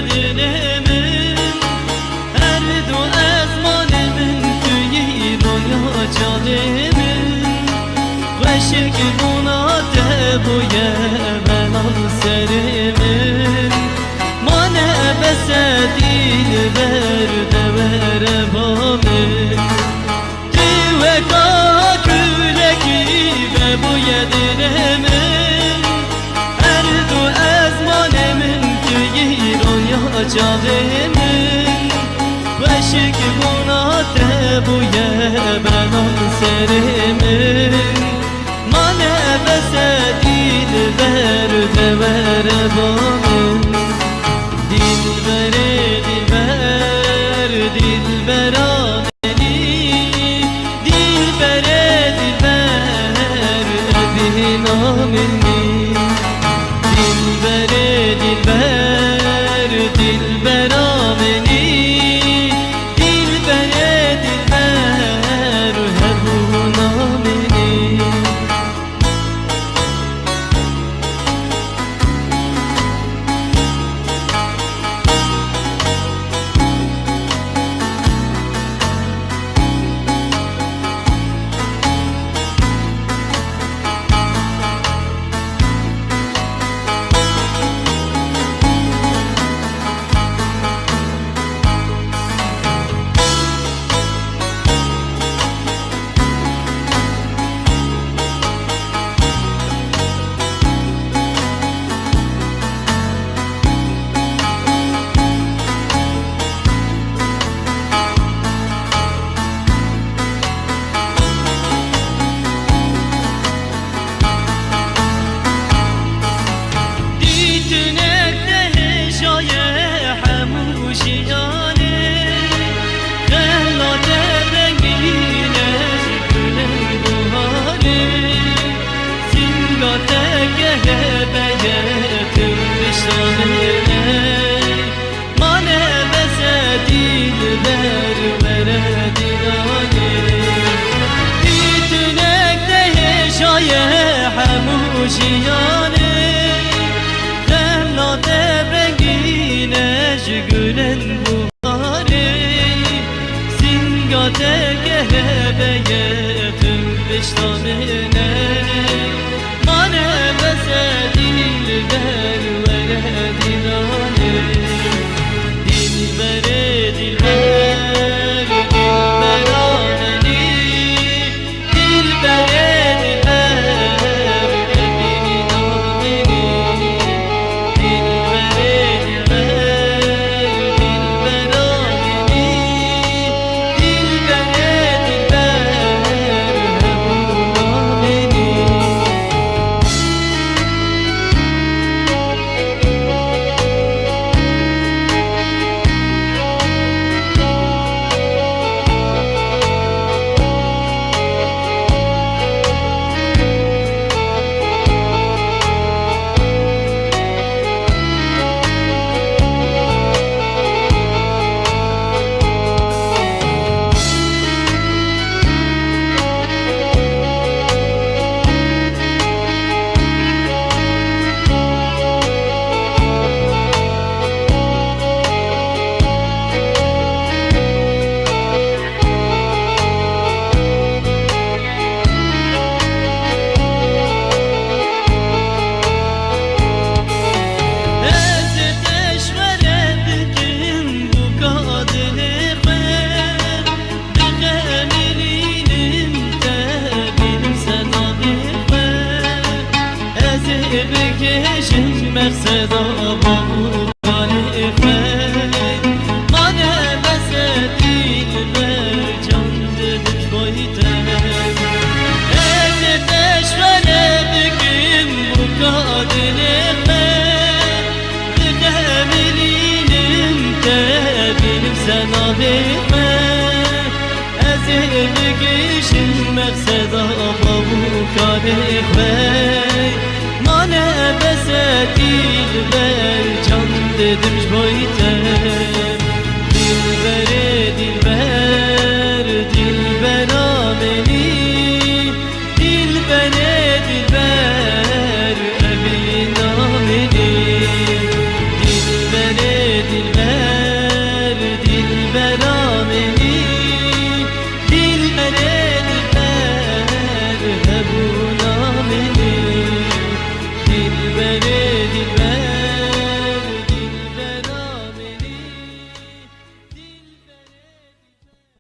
دلمن هر دو ازمان من توی رویا جانمن قشنگ بوناته بویه بلال سرمن مانه بس دل برده بره بامن دیوه کا کلکی به بویه دلمن هر دو ازمان من توی رویا جانمن قشنگ بوناته بویه بلال سرمن مانه بس دل برده بره بامن دلبر دلبر دلبراننی دلبر دلبر ابی نامنی دلبر دلبر دلبراننی دلبر دلبر ابو نامنی جیانه غمنات رنگینش گلن بواره سینگات گهبه تم بشتانه مانه بس دیل بر وره دیلانه دیل بره دیل بر دلبراننی دیل بره بکشم مقصد آبامو کاری خیر مانه بس دیل بر جان دلش بایتر ازتش وره بکن بکادل خیر بقملینم تبینم سناه خیر ازه بکشم مقصد آبامو کاری خیر مانه بس دیل بر جان دلش بایتر